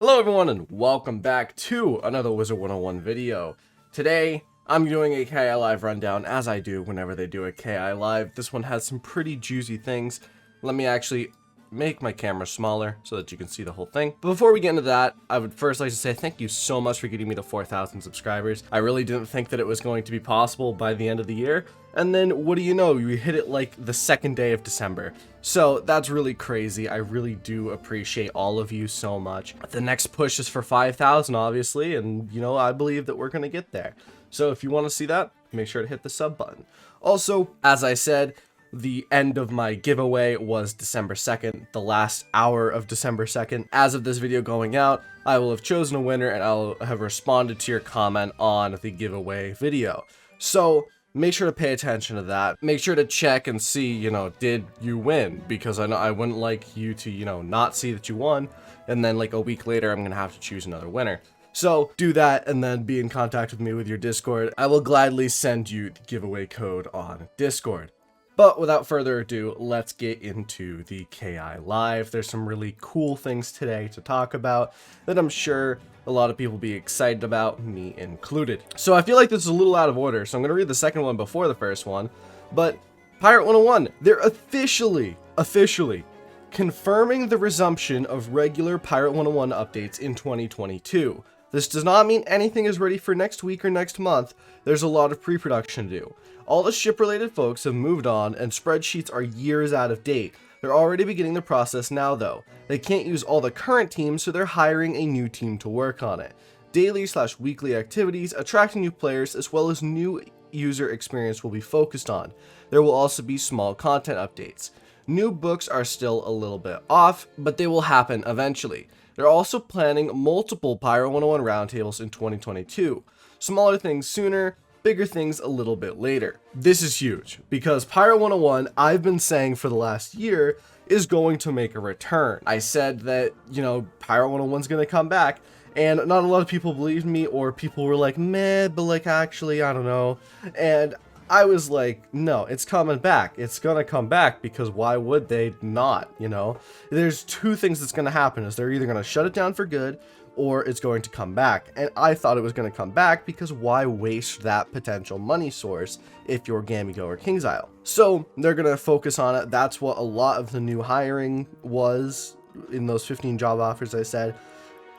Hello everyone and welcome back to another Wizard 101 video. Today, I'm doing a KI Live rundown as I do whenever they do a KI Live. This one has some pretty juicy things. Let me actually make my camera smaller so that you can see the whole thing. But before we get into that, I would first like to say thank you so much for getting me to 4,000 subscribers. I really didn't think that it was going to be possible by the end of the year. And then, what do you know, we hit it like the second day of December. So that's really crazy. I really do appreciate all of you so much. The next push is for 5,000, obviously, and you know, I believe that we're gonna get there. So if you want to see that, make sure to hit the sub button. Also, as I said, the end of my giveaway was December 2nd, the last hour of December 2nd. As of this video going out, I will have chosen a winner and I'll have responded to your comment on the giveaway video. So make sure to pay attention to that. Make sure to check and see, you know, did you win? Because I know I wouldn't like you to, you know, not see that you won. And then like a week later, I'm going to have to choose another winner. So do that and then be in contact with me with your Discord. I will gladly send you the giveaway code on Discord. But without further ado, let's get into the KI Live. There's some really cool things today to talk about that I'm sure a lot of people will be excited about, me included. So I feel like this is a little out of order, so I'm going to read the second one before the first one. But Pirate 101, they're officially confirming the resumption of regular Pirate 101 updates in 2022. This does not mean anything is ready for next week or next month. There's a lot of pre-production to do. All the ship-related folks have moved on, and spreadsheets are years out of date. They're already beginning the process now, though. They can't use all the current teams, so they're hiring a new team to work on it. Daily/weekly activities, attracting new players, as well as new user experience will be focused on. There will also be small content updates. New books are still a little bit off, but they will happen eventually. They're also planning multiple Pirate 101 roundtables in 2022. Smaller things sooner, bigger things a little bit later. This is huge, because Pirate 101, I've been saying for the last year, is going to make a return. I said that, you know, Pirate 101's gonna come back, and not a lot of people believed me, or people were like, meh, but like, actually, I don't know. And I was like, no, it's coming back. It's gonna come back, because why would they not, you know? There's two things that's gonna happen, is they're either gonna shut it down for good, or it's going to come back. And I thought it was going to come back, because why waste that potential money source if you're Gamigo or King's Isle? So they're going to focus on it. That's what a lot of the new hiring was in those 15 job offers I said.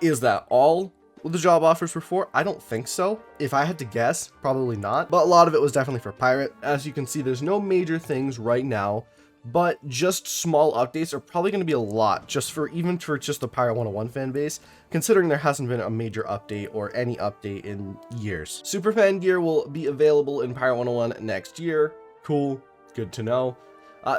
Is that all the job offers were for? I don't think so. If I had to guess, probably not. But a lot of it was definitely for Pirate. As you can see, there's no major things right now, but just small updates are probably going to be a lot, even for the Pirate 101 fan base, considering there hasn't been a major update or any update in years. Superfan gear will be available in Pirate 101 next year. Cool, good to know.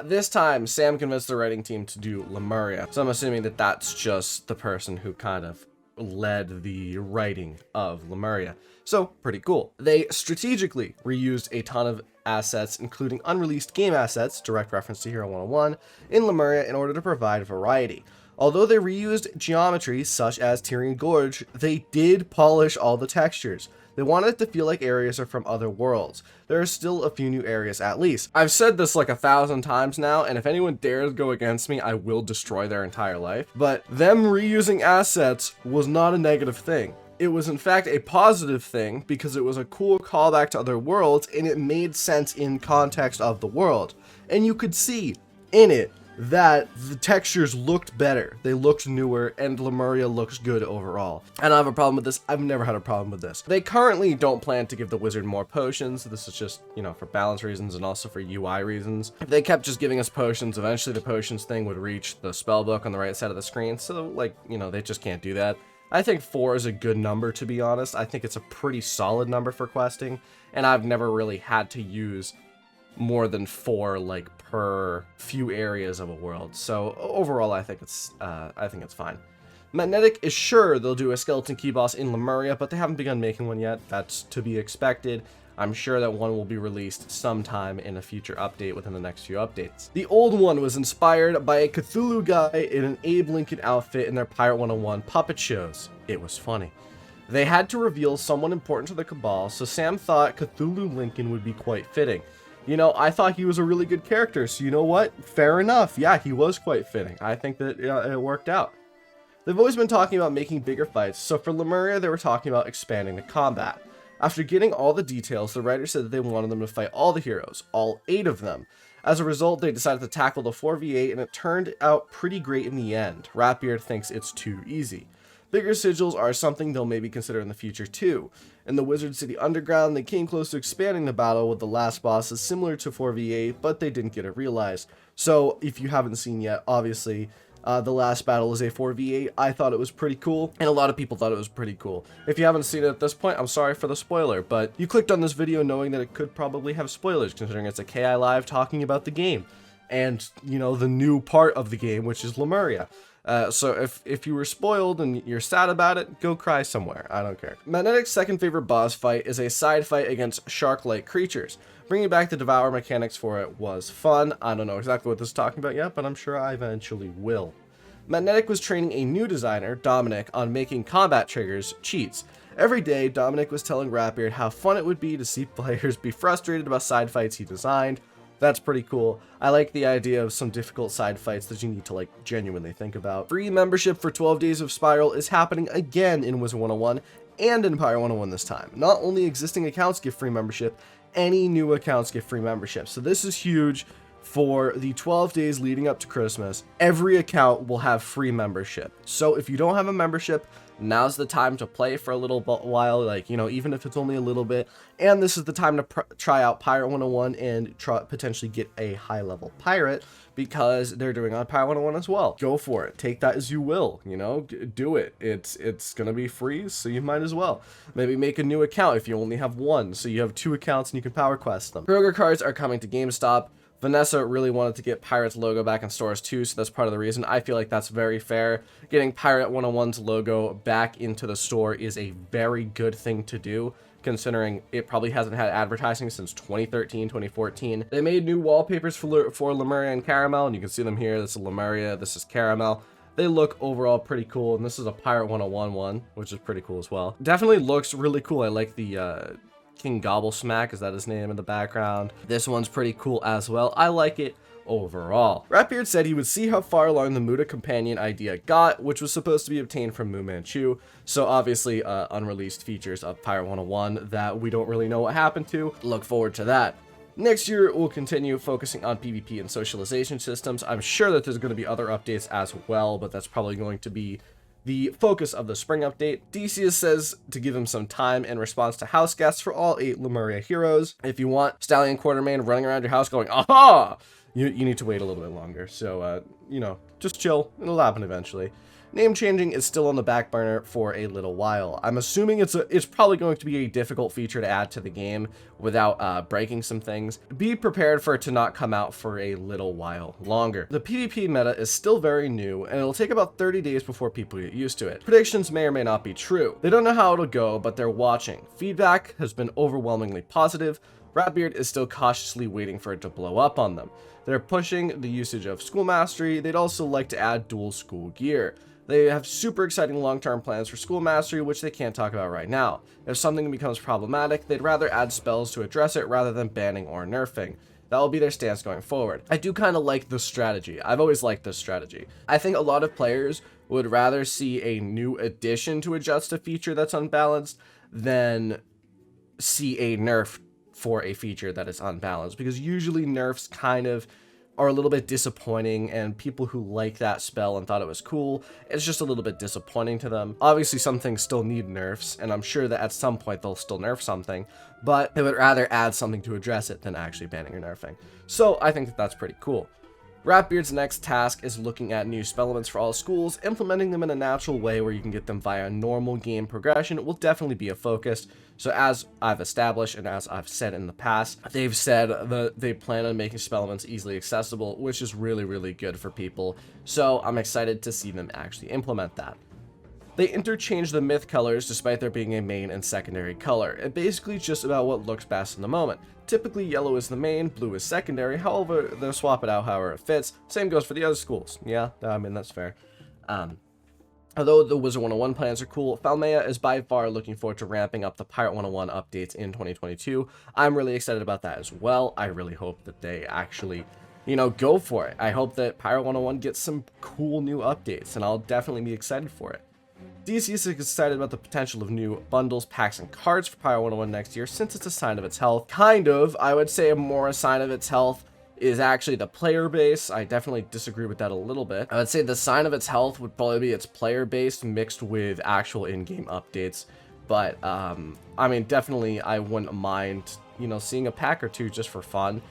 This time, Sam convinced the writing team to do Lemuria, so I'm assuming that that's just the person who kind of led the writing of Lemuria. So, pretty cool. They strategically reused a ton of assets, including unreleased game assets, direct reference to Hero 101, in Lemuria in order to provide variety. Although they reused geometry, such as Tyrian Gorge, they did polish all the textures. They wanted it to feel like areas are from other worlds. There are still a few new areas at least. I've said this like 1,000 times now, and if anyone dares go against me, I will destroy their entire life. But them reusing assets was not a negative thing. It was in fact a positive thing, because it was a cool callback to other worlds, and it made sense in context of the world. And you could see in it that the textures looked better, they looked newer, and Lemuria looks good overall. I don't have a problem with this. I've never had a problem with this. They currently don't plan to give the wizard more potions. This is just, you know, for balance reasons and also for UI reasons. If they kept just giving us potions, eventually the potions thing would reach the spell book on the right side of the screen. So, like, you know, they just can't do that. I think 4 is a good number, to be honest. I think it's a pretty solid number for questing, and I've never really had to use more than 4 like per few areas of a world. So overall, I think it's fine. Magnetic is sure they'll do a skeleton key boss in Lemuria, but they haven't begun making one yet. That's to be expected. I'm sure that one will be released sometime in a future update within the next few updates. The old one was inspired by a Cthulhu guy in an Abe Lincoln outfit in their Pirate 101 puppet shows. It was funny. They had to reveal someone important to the Cabal, so Sam thought Cthulhu Lincoln would be quite fitting. You know, I thought he was a really good character, so you know what? Fair enough. Yeah, he was quite fitting. I think that it worked out. They've always been talking about making bigger fights, so for Lemuria they were talking about expanding the combat. After getting all the details, the writer said that they wanted them to fight all the heroes, all 8 of them. As a result, they decided to tackle the 4v8, and it turned out pretty great in the end. Ratbeard thinks it's too easy. Bigger sigils are something they'll maybe consider in the future too. In the Wizard City Underground, they came close to expanding the battle with the last bosses similar to 4v8, but they didn't get it realized. So if you haven't seen yet, obviously, the last battle is a 4v8. I thought it was pretty cool, and a lot of people thought it was pretty cool. If you haven't seen it at this point, I'm sorry for the spoiler, but you clicked on this video knowing that it could probably have spoilers, considering it's a KI Live talking about the game. And, you know, the new part of the game, which is Lemuria. So if you were spoiled and you're sad about it, go cry somewhere. I don't care. Magnetic's second favorite boss fight is a side fight against shark-like creatures. Bringing back the Devour mechanics for it was fun. I don't know exactly what this is talking about yet, but I'm sure I eventually will. Magnetic was training a new designer, Dominic, on making combat triggers cheats. Every day, Dominic was telling Ratbeard how fun it would be to see players be frustrated about side fights he designed. That's pretty cool. I like the idea of some difficult side fights that you need to like genuinely think about. Free membership for 12 Days of Spiral is happening again in Wizard 101 and in Pyre 101 this time. Not only existing accounts get free membership, any new accounts get free membership. So this is huge for the 12 days leading up to Christmas. Every account will have free membership. So if you don't have a membership, now's the time to play for a little while, like, you know, even if it's only a little bit. And this is the time to try out Pirate 101 and potentially get a high level pirate, because they're doing on Pirate 101 as well. Go for it. Take that as you will, you know, do it. It's gonna be free, so you might as well. Maybe make a new account if you only have one, so you have 2 accounts and you can power quest them. Kroger cards are coming to GameStop. Vanessa really wanted to get Pirate's logo back in stores too, so that's part of the reason. I feel like that's very fair. Getting Pirate 101's logo back into the store is a very good thing to do, considering it probably hasn't had advertising since 2013, 2014. They made new wallpapers for Lemuria and Caramel, and you can see them here. This is Lemuria, this is Caramel. They look overall pretty cool, and this is a Pirate 101 one, which is pretty cool as well. Definitely looks really cool. I like the King Gobblesmack, is that his name, in the background. This one's pretty cool as well. I like it overall. Ratbeard said he would see how far along the Muda companion idea got, which was supposed to be obtained from Moo Manchu. So obviously unreleased features of Pirate 101 that we don't really know what happened to. Look forward to that. Next year, we'll continue focusing on PvP and socialization systems. I'm sure that there's going to be other updates as well, but that's probably going to be the focus of the spring update. Decius says to give him some time in response to house guests for all 8 Lemuria heroes. If you want Stallion Quartermain running around your house going, aha! You need to wait a little bit longer. So, you know, just chill. It'll happen eventually. Name changing is still on the back burner for a little while. I'm assuming it's probably going to be a difficult feature to add to the game without breaking some things. Be prepared for it to not come out for a little while longer. The PvP meta is still very new, and it'll take about 30 days before people get used to it. Predictions may or may not be true. They don't know how it'll go, but they're watching. Feedback has been overwhelmingly positive. Ratbeard is still cautiously waiting for it to blow up on them. They're pushing the usage of School Mastery. They'd also like to add dual school gear. They have super exciting long-term plans for School Mastery, which they can't talk about right now. If something becomes problematic, they'd rather add spells to address it rather than banning or nerfing. That will be their stance going forward. I do kind of like this strategy. I've always liked this strategy. I think a lot of players would rather see a new addition to adjust a feature that's unbalanced than see a nerf for a feature that is unbalanced, because usually nerfs kind of are a little bit disappointing, and people who like that spell and thought it was cool, it's just a little bit disappointing to them. Obviously some things still need nerfs, and I'm sure that at some point they'll still nerf something, but they would rather add something to address it than actually banning or nerfing. So I think that that's pretty cool. Ratbeard's next task is looking at new spell elements for all schools. Implementing them in a natural way where you can get them via normal game progression will definitely be a focus. So as I've established and as I've said in the past, they've said that they plan on making spell elements easily accessible, which is really, really good for people. So I'm excited to see them actually implement that. They interchange the myth colors despite there being a main and secondary color. It basically just about what looks best in the moment. Typically yellow is the main, blue is secondary, however they'll swap it out however it fits. Same goes for the other schools. Yeah, I mean that's fair. Although the Wizard 101 plans are cool, Falmea is by far looking forward to ramping up the Pirate 101 updates in 2022. I'm really excited about that as well. I really hope that they actually go for it. I hope that Pyro 101 gets some cool new updates, and I'll definitely be excited for it. DC is excited about the potential of new bundles, packs, and cards for Pyro 101 next year, since it's a sign of its health. Kind of, I would say more a sign of its health is actually the player base. I definitely disagree with that a little bit. I would say the sign of its health would probably be its player base mixed with actual in-game updates. But, I mean, definitely I wouldn't mind, seeing a pack or two just for fun.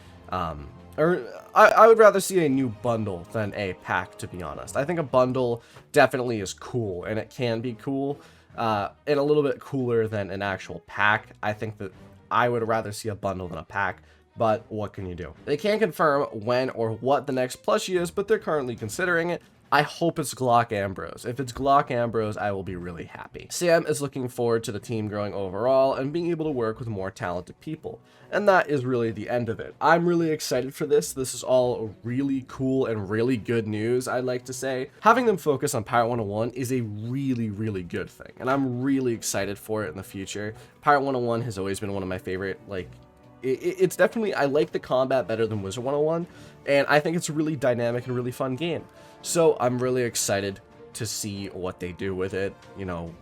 Or I would rather see a new bundle than a pack, to be honest. I think a bundle definitely is cool, and it can be cool, and a little bit cooler than an actual pack. I think that I would rather see a bundle than a pack, but what can you do? They can't confirm when or what the next plushie is, but they're currently considering it. I hope it's Glock Ambrose. If it's Glock Ambrose, I will be really happy. Sam is looking forward to the team growing overall and being able to work with more talented people. And that is really the end of it. I'm really excited for this. This is all really cool and really good news, I'd like to say. Having them focus on Pyro 101 is a really, really good thing. And I'm really excited for it in the future. Pyro 101 has always been one of my favorite, it's definitely, I like the combat better than Wizard 101, and I think it's a really dynamic and really fun game. So I'm really excited to see what they do with it,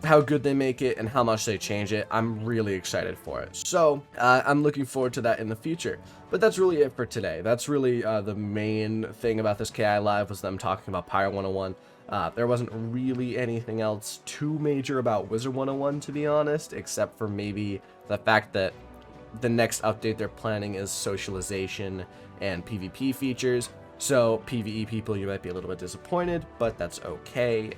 how good they make it and how much they change it. I'm really excited for it. So I'm looking forward to that in the future. But that's really it for today. That's really the main thing about this KI Live was them talking about Pyro 101. There wasn't really anything else too major about Wizard 101, to be honest, except for maybe the fact that the next update they're planning is socialization and PvP features. So PvE people, you might be a little bit disappointed, but that's okay.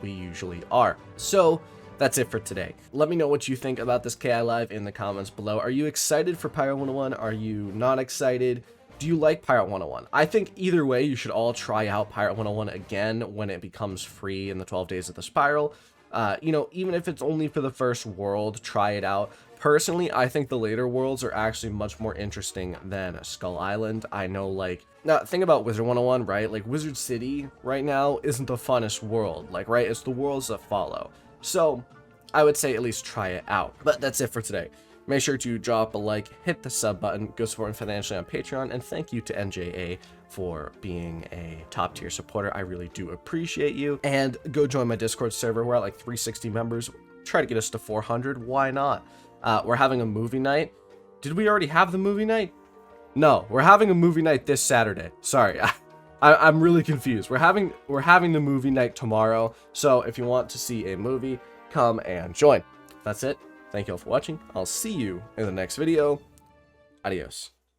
We usually are. So that's it for today. Let me know what you think about this KI Live in the comments below. Are you excited for Pyro 101? Are you not excited? Do you like Pyro 101? I think either way, you should all try out Pyro 101 again when it becomes free in the 12 days of the spiral. Even if it's only for the first world, try it out. Personally, I think the later worlds are actually much more interesting than Skull Island. I know, now think about Wizard 101, right? Wizard City right now isn't the funnest world, right? It's the worlds that follow. So I would say at least try it out. But that's it for today. Make sure to drop a like, hit the sub button, go support me financially on Patreon, and thank you to NJA for being a top tier supporter. I really do appreciate you. And go join my Discord server. We're at 360 members. Try to get us to 400. Why not? We're having a movie night. Did we already have the movie night? No, we're having a movie night this Saturday. Sorry, I'm really confused. We're having the movie night tomorrow. So if you want to see a movie, come and join. That's it. Thank you all for watching. I'll see you in the next video. Adios.